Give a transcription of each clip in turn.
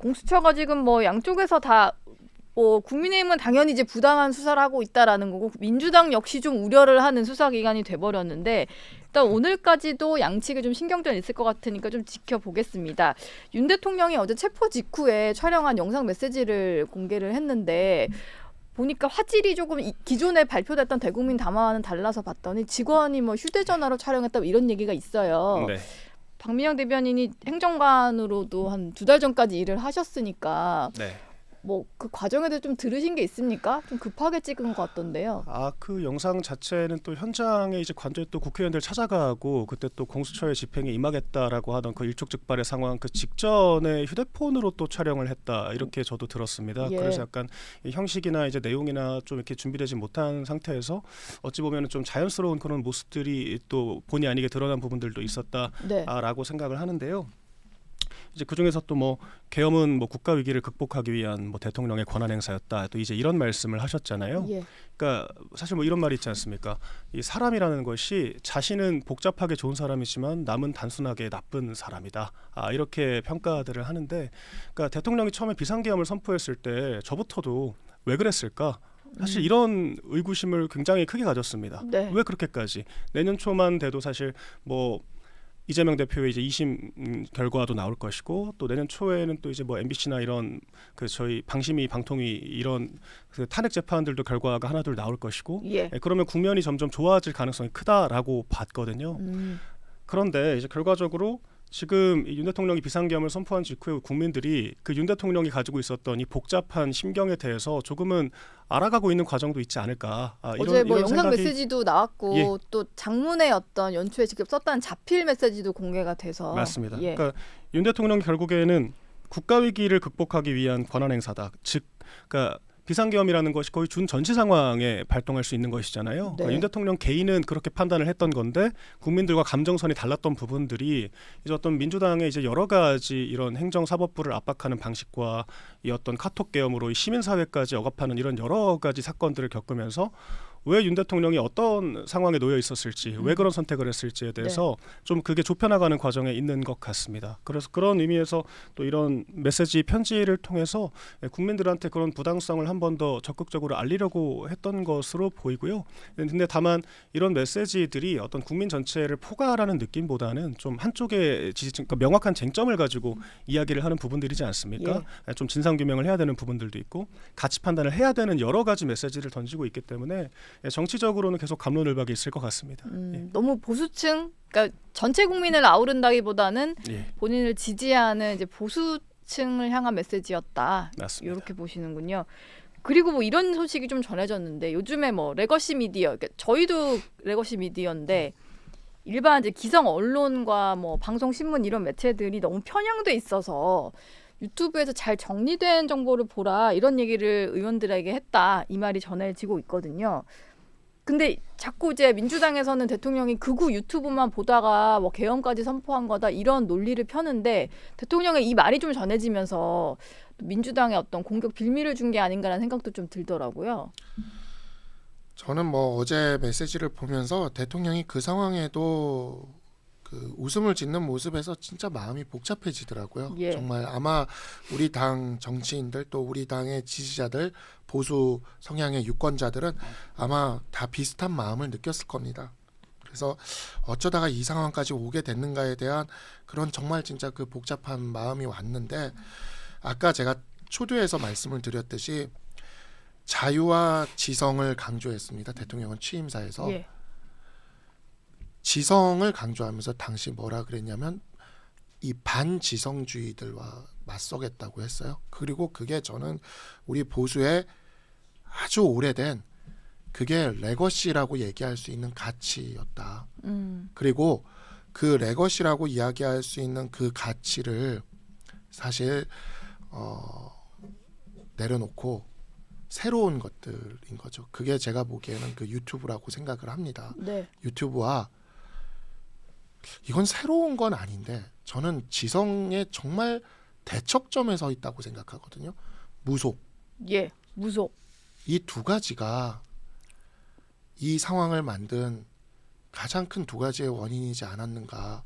공수처가 지금 뭐 양쪽에서 다 뭐 국민의힘은 당연히 이제 부당한 수사를 하고 있다라는 거고 민주당 역시 좀 우려를 하는 수사기관이 돼버렸는데 일단 오늘까지도 양측에 좀 신경전 있을 것 같으니까 좀 지켜보겠습니다. 윤 대통령이 어제 체포 직후에 촬영한 영상 메시지를 공개를 했는데 보니까 화질이 조금 기존에 발표됐던 대국민 담화와는 달라서 봤더니 직원이 뭐 휴대전화로 촬영했다 이런 얘기가 있어요. 네. 박민영 대변인이 행정관으로도 한 2달 전까지 일을 하셨으니까 네. 뭐 그 과정에 대해서 좀 들으신 게 있습니까? 좀 급하게 찍은 것 같던데요. 그 영상 자체는 또 현장에 이제 관저에 또 국회의원들 찾아가고 그때 또 공수처의 집행에 임하겠다라고 하던 그 일촉즉발의 상황 그 직전에 휴대폰으로 또 촬영을 했다 이렇게 저도 들었습니다. 예. 그래서 약간 이 형식이나 이제 내용이나 좀 이렇게 준비되지 못한 상태에서 어찌 보면은 좀 자연스러운 그런 모습들이 또 본의 아니게 드러난 부분들도 있었다라고 네. 생각을 하는데요. 이제 그 중에서 또 뭐 계엄은 뭐 국가 위기를 극복하기 위한 뭐 대통령의 권한 행사였다. 또 이제 이런 말씀을 하셨잖아요. 예. 그러니까 사실 뭐 이런 말이 있지 않습니까? 이 사람이라는 것이 자신은 복잡하게 좋은 사람이지만 남은 단순하게 나쁜 사람이다. 이렇게 평가들을 하는데, 그러니까 대통령이 처음에 비상계엄을 선포했을 때 저부터도 왜 그랬을까? 사실 이런 의구심을 굉장히 크게 가졌습니다. 네. 왜 그렇게까지? 내년 초만 돼도 사실 뭐 이재명 대표의 이제 2심 결과도 나올 것이고 또 내년 초에는 또 이제 뭐 MBC나 이런 그 저희 방심위 방통위 이런 그 탄핵 재판들도 결과가 하나둘 나올 것이고 예. 그러면 국면이 점점 좋아질 가능성이 크다라고 봤거든요. 그런데 이제 결과적으로 지금 윤 대통령이 비상계엄을 선포한 직후에 국민들이 그 윤 대통령이 가지고 있었던 이 복잡한 심경에 대해서 조금은 알아가고 있는 과정도 있지 않을까. 어제 뭐 영상 생각이, 메시지도 나왔고 예. 또 장문의 어떤 연초에 직접 썼다는 자필 메시지도 공개가 돼서 맞습니다. 예. 그러니까 윤 대통령이 결국에는 국가 위기를 극복하기 위한 권한 행사다. 즉, 그러니까 비상계엄이라는 것이 거의 준전시 상황에 발동할 수 있는 것이잖아요. 네. 그러니까 윤 대통령 개인은 그렇게 판단을 했던 건데 국민들과 감정선이 달랐던 부분들이 이제 어떤 민주당의 이제 여러 가지 이런 행정사법부를 압박하는 방식과 이 어떤 카톡 계엄으로 이 시민사회까지 억압하는 이런 여러 가지 사건들을 겪으면서 왜 윤 대통령이 어떤 상황에 놓여 있었을지, 왜 그런 선택을 했을지에 대해서 좀 그게 좁혀나가는 과정에 있는 것 같습니다. 그래서 그런 의미에서 또 이런 메시지 편지를 통해서 국민들한테 그런 부당성을 한 번 더 적극적으로 알리려고 했던 것으로 보이고요. 근데 다만 이런 메시지들이 어떤 국민 전체를 포괄하는 느낌보다는 좀 한쪽의 그러니까 명확한 쟁점을 가지고 이야기를 하는 부분들이지 않습니까? 좀 진상 규명을 해야 되는 부분들도 있고 가치 판단을 해야 되는 여러 가지 메시지를 던지고 있기 때문에 정치적으로는 계속 갑론을박이 있을 것 같습니다. 너무 보수층, 그러니까 전체 국민을 아우른다기보다는 본인을 지지하는 이제 보수층을 향한 메시지였다. 맞습니다. 이렇게 보시는군요. 그리고 뭐 이런 소식이 좀 전해졌는데 요즘에 뭐 레거시 미디어, 그러니까 저희도 레거시 미디어인데 일반 이제 기성 언론과 뭐 방송, 신문 이런 매체들이 너무 편향돼 있어서 유튜브에서 잘 정리된 정보를 보라 이런 얘기를 의원들에게 했다 이 말이 전해지고 있거든요. 근데 자꾸 이제 민주당에서는 대통령이 극우 유튜브만 보다가 뭐 계엄까지 선포한 거다 이런 논리를 펴는데 대통령의 이 말이 좀 전해지면서 민주당의 어떤 공격 빌미를 준 게 아닌가라는 생각도 좀 들더라고요. 저는 뭐 어제 메시지를 보면서 대통령이 그 상황에도 그 웃음을 짓는 모습에서 진짜 마음이 복잡해지더라고요. 예. 정말 아마 우리 당 정치인들 또 우리 당의 지지자들 보수 성향의 유권자들은 아마 다 비슷한 마음을 느꼈을 겁니다. 그래서 어쩌다가 이 상황까지 오게 됐는가에 대한 그런 정말 진짜 그 복잡한 마음이 왔는데 아까 제가 초두에서 말씀을 드렸듯이 자유와 지성을 강조했습니다. 대통령은 취임사에서. 예. 지성을 강조하면서 당시 뭐라 그랬냐면 이 반지성주의들과 맞서겠다고 했어요. 그리고 그게 저는 우리 보수의 아주 오래된 그게 레거시라고 얘기할 수 있는 가치였다. 그리고 그 레거시라고 이야기할 수 있는 그 가치를 사실 내려놓고 새로운 것들인 거죠. 그게 제가 보기에는 그 유튜브라고 생각을 합니다. 네. 유튜브와 이건 새로운 건 아닌데 저는 지성의 정말 대척점에 서 있다고 생각하거든요. 무속. 예. 무속. 이 두 가지가 이 상황을 만든 가장 큰 두 가지의 원인이지 않았는가.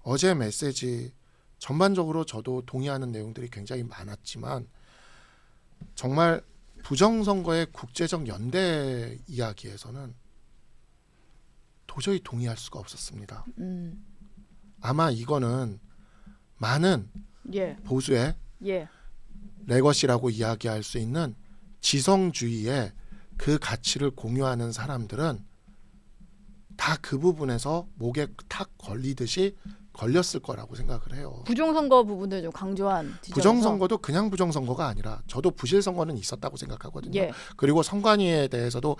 어제 메시지 전반적으로 저도 동의하는 내용들이 굉장히 많았지만 정말 부정선거의 국제적 연대 이야기에서는 도저히 동의할 수가 없었습니다. 아마 이거는 많은 예. 보수의 예. 레거시라고 이야기할 수 있는 지성주의의 그 가치를 공유하는 사람들은 다 그 부분에서 목에 탁 걸리듯이 걸렸을 거라고 생각을 해요. 부정선거 부분을 좀 강조한 지점에서. 부정선거도 그냥 부정선거가 아니라 저도 부실선거는 있었다고 생각하거든요. 예. 그리고 선관위에 대해서도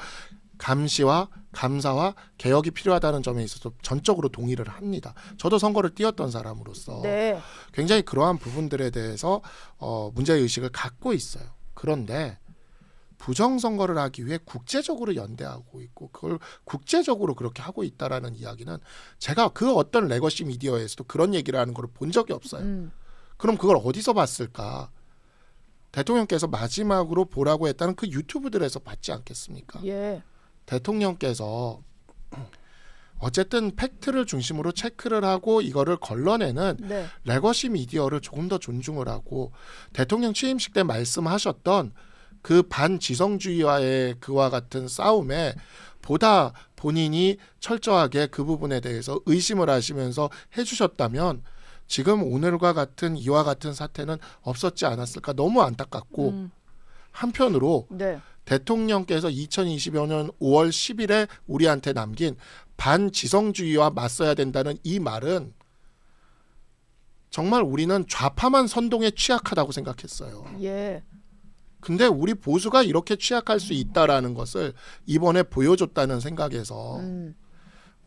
감시와 감사와 개혁이 필요하다는 점에 있어서 전적으로 동의를 합니다. 저도 선거를 뛰었던 사람으로서 네. 굉장히 그러한 부분들에 대해서 문제의식을 갖고 있어요. 그런데 부정선거를 하기 위해 국제적으로 연대하고 있고 그걸 국제적으로 그렇게 하고 있다라는 이야기는 제가 그 어떤 레거시 미디어에서도 그런 얘기를 하는 걸 본 적이 없어요. 그럼 그걸 어디서 봤을까? 대통령께서 마지막으로 보라고 했다는 그 유튜브들에서 봤지 않겠습니까? 예. 대통령께서 어쨌든 팩트를 중심으로 체크를 하고 이거를 걸러내는 네. 레거시 미디어를 조금 더 존중을 하고 대통령 취임식 때 말씀하셨던 그 반지성주의와의 그와 같은 싸움에 보다 본인이 철저하게 그 부분에 대해서 의심을 하시면서 해주셨다면 지금 오늘과 같은 이와 같은 사태는 없었지 않았을까 너무 안타깝고 한편으로 네. 대통령께서 2020년 5월 10일에 우리한테 남긴 반지성주의와 맞서야 된다는 이 말은 정말 우리는 좌파만 선동에 취약하다고 생각했어요. 예. 근데 우리 보수가 이렇게 취약할 수 있다라는 것을 이번에 보여줬다는 생각에서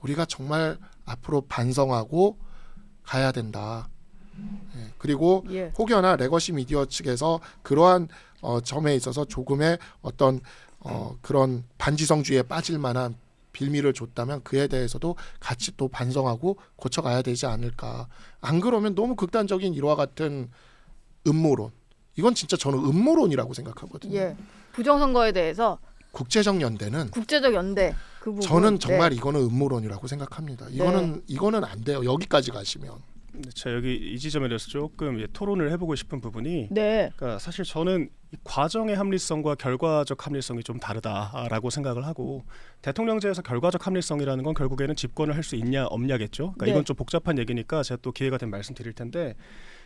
우리가 정말 앞으로 반성하고 가야 된다. 예, 그리고 예. 혹여나 레거시 미디어 측에서 그러한 점에 있어서 조금의 어떤 그런 반지성주의에 빠질 만한 빌미를 줬다면 그에 대해서도 같이 또 반성하고 고쳐가야 되지 않을까. 안 그러면 너무 극단적인 이와 같은 음모론. 이건 진짜 저는 음모론이라고 생각하거든요. 예. 부정선거에 대해서 국제적 연대는 국제적 연대 그 부분. 저는 정말 네. 이거는 음모론이라고 생각합니다. 이거는 안 돼요. 여기까지 가시면. 제가 여기 이 지점에 대해서 조금 토론을 해보고 싶은 부분이 네. 그러니까 사실 저는 이 과정의 합리성과 결과적 합리성이 좀 다르다라고 생각을 하고 대통령제에서 결과적 합리성이라는 건 결국에는 집권을 할 수 있냐 없냐겠죠. 그러니까 네. 이건 좀 복잡한 얘기니까 제가 또 기회가 되면 말씀드릴 텐데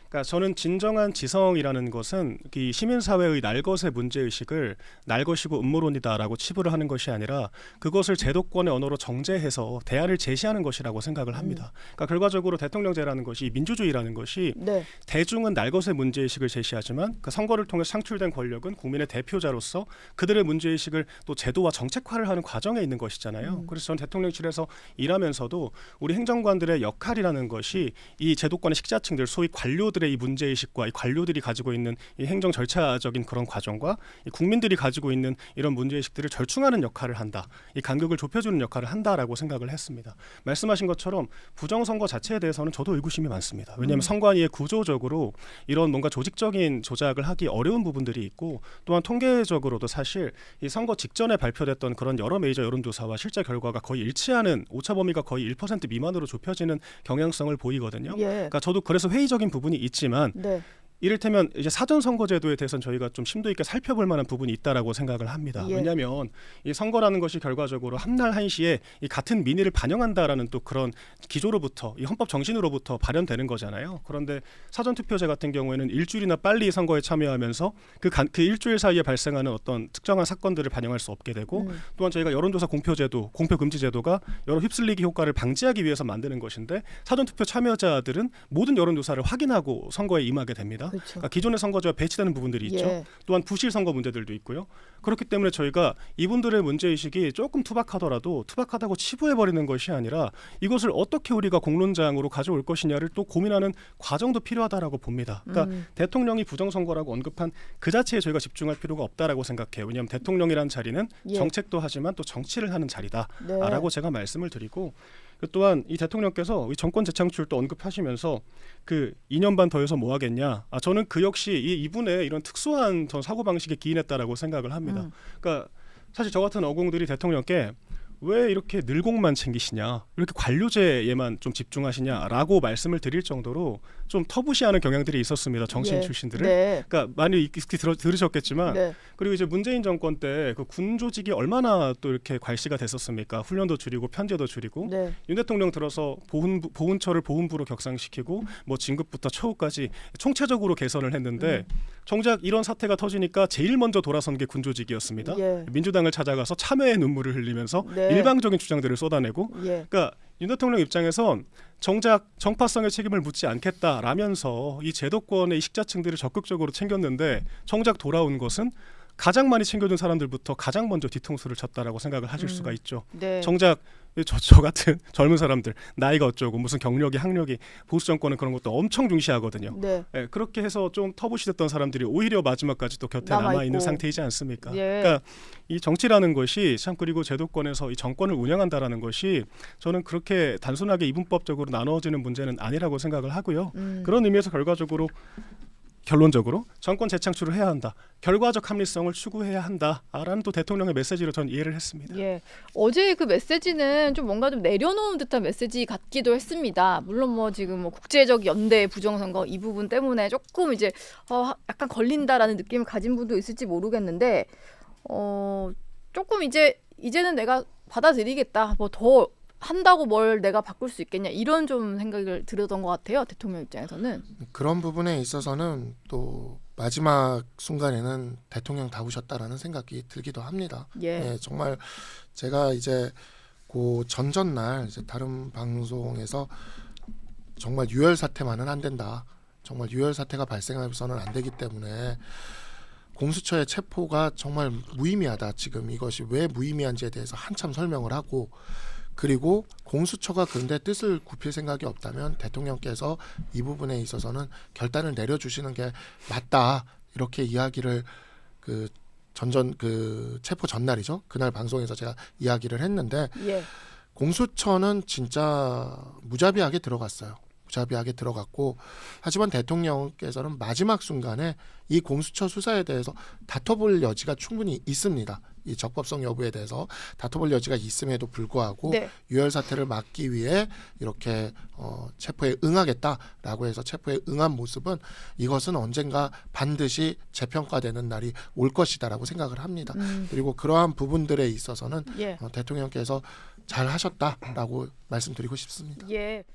그러니까 저는 진정한 지성이라는 것은 이 시민사회의 날것의 문제의식을 날것이고 음모론이다라고 치부를 하는 것이 아니라 그것을 제도권의 언어로 정제해서 대안을 제시하는 것이라고 생각을 합니다. 그러니까 결과적으로 대통령제라는 것이 민주주의라는 것이 네. 대중은 날것의 문제의식을 제시하지만 그 선거를 통해 창출된 권력은 국민의 대표자로서 그들의 문제의식을 또 제도와 정책화를 하는 과정에 있는 것이잖아요. 그래서 저는 대통령실에서 일하면서도 우리 행정관들의 역할이라는 것이 이 제도권의 식자층들 소위 관료들의 이 문제의식과 이 관료들이 가지고 있는 이 행정 절차적인 그런 과정과 이 국민들이 가지고 있는 이런 문제의식들을 절충하는 역할을 한다. 이 간격을 좁혀주는 역할을 한다라고 생각을 했습니다. 말씀하신 것처럼 부정선거 자체에 대해서는 저도 의구심이 많습니다. 왜냐하면 선관위에 구조적으로 이런 뭔가 조직적인 조작을 하기 어려운 부분들이 있고 또한 통계적으로도 사실 이 선거 직전에 발표됐던 그런 여러 메이저 여론조사와 실제 결과가 거의 일치하는 오차 범위가 거의 1% 미만으로 좁혀지는 경향성을 보이거든요. 예. 그러니까 저도 그래서 회의적인 부분이 있지만 네. 이를테면 이제 사전 선거제도에 대해서는 저희가 좀 심도 있게 살펴볼 만한 부분이 있다라고 생각을 합니다. 예. 왜냐하면 이 선거라는 것이 결과적으로 한날 한시에 이 같은 민의를 반영한다라는 또 그런 기조로부터 이 헌법 정신으로부터 발현되는 거잖아요. 그런데 사전 투표제 같은 경우에는 일주일이나 빨리 선거에 참여하면서 그 일주일 사이에 발생하는 어떤 특정한 사건들을 반영할 수 없게 되고 또한 저희가 여론조사 공표제도, 공표금지제도가 여론 휩쓸리기 효과를 방지하기 위해서 만드는 것인데 사전 투표 참여자들은 모든 여론조사를 확인하고 선거에 임하게 됩니다. 그렇죠. 그러니까 기존의 선거제와 배치되는 부분들이 있죠. 예. 또한 부실 선거 문제들도 있고요. 그렇기 때문에 저희가 이분들의 문제의식이 조금 투박하더라도 투박하다고 치부해버리는 것이 아니라 이것을 어떻게 우리가 공론장으로 가져올 것이냐를 또 고민하는 과정도 필요하다라고 봅니다. 그러니까 대통령이 부정선거라고 언급한 그 자체에 저희가 집중할 필요가 없다라고 생각해요. 왜냐하면 대통령이란 자리는 예. 정책도 하지만 또 정치를 하는 자리다라고 네. 제가 말씀을 드리고 또한 이 대통령께서 이 정권 재창출도 언급하시면서 그 2년 반 더해서 뭐 하겠냐? 저는 그 역시 이분의 이런 특수한 전 사고 방식에 기인했다라고 생각을 합니다. 그러니까 사실 저 같은 어공들이 대통령께 왜 이렇게 늘공만 챙기시냐, 이렇게 관료제에만 좀 집중하시냐라고 말씀을 드릴 정도로 좀 터부시하는 경향들이 있었습니다. 정치인 예. 출신들을. 네. 그러니까 많이 익숙히 들으셨겠지만 네. 그리고 이제 문재인 정권 때 그 군 조직이 얼마나 또 이렇게 괄시가 됐었습니까? 훈련도 줄이고 편제도 줄이고 네. 윤 대통령 들어서 보훈처를 보훈부로 격상시키고 뭐 진급부터 처우까지 총체적으로 개선을 했는데 정작 이런 사태가 터지니까 제일 먼저 돌아선 게 군 조직이었습니다. 예. 민주당을 찾아가서 참회의 눈물을 흘리면서 네. 일방적인 주장들을 쏟아내고 예. 그러니까 윤 대통령 입장에선 정작 정파성의 책임을 묻지 않겠다라면서 이 제도권의 이 식자층들을 적극적으로 챙겼는데 정작 돌아온 것은 가장 많이 챙겨준 사람들부터 가장 먼저 뒤통수를 쳤다라고 생각을 하실 수가 있죠. 네. 정작 저 같은 젊은 사람들 나이가 어쩌고 무슨 경력이 학력이 보수 정권은 그런 것도 엄청 중시하거든요. 네. 예, 그렇게 해서 좀 터부시됐던 사람들이 오히려 마지막까지 또 곁에 남아 있는 남아있고. 상태이지 않습니까? 예. 그러니까 이 정치라는 것이 참 그리고 제도권에서 이 정권을 운영한다라는 것이 저는 그렇게 단순하게 이분법적으로 나눠지는 문제는 아니라고 생각을 하고요. 그런 의미에서 결론적으로 정권 재창출을 해야 한다. 결과적 합리성을 추구해야 한다라는 또 대통령의 메시지로 전 이해를 했습니다. 예. 어제 그 메시지는 좀 뭔가 좀 내려놓은 듯한 메시지 같기도 했습니다. 물론 뭐 지금 뭐 국제적 연대 부정선거 이 부분 때문에 조금 이제 약간 걸린다라는 느낌을 가진 분도 있을지 모르겠는데 조금 이제는 내가 받아들이겠다. 뭐 더 한다고 뭘 내가 바꿀 수 있겠냐 이런 좀 생각을 들었던 것 같아요. 대통령 입장에서는. 그런 부분에 있어서는 또 마지막 순간에는 대통령 다우셨다라는 생각이 들기도 합니다. 예. 정말 제가 이제 그 전전날 이제 다른 방송에서 정말 유혈 사태만은 안 된다. 정말 유혈 사태가 발생해서는 안 되기 때문에 공수처의 체포가 정말 무의미하다. 지금 이것이 왜 무의미한지에 대해서 한참 설명을 하고 그리고 공수처가 그런데 뜻을 굽힐 생각이 없다면 대통령께서 이 부분에 있어서는 결단을 내려주시는 게 맞다. 이렇게 이야기를 그 체포 전날이죠. 그날 방송에서 제가 이야기를 했는데 예. 공수처는 진짜 무자비하게 들어갔어요. 무자비하게 들어갔고 하지만 대통령께서는 마지막 순간에 이 공수처 수사에 대해서 다퉈볼 여지가 충분히 있습니다. 이 적법성 여부에 대해서 다퉈볼 여지가 있음에도 불구하고 네. 유혈 사태를 막기 위해 이렇게 체포에 응하겠다라고 해서 체포에 응한 모습은 이것은 언젠가 반드시 재평가되는 날이 올 것이다라고 생각을 합니다. 그리고 그러한 부분들에 있어서는 예. 대통령께서 잘 하셨다라고 말씀드리고 싶습니다. 예.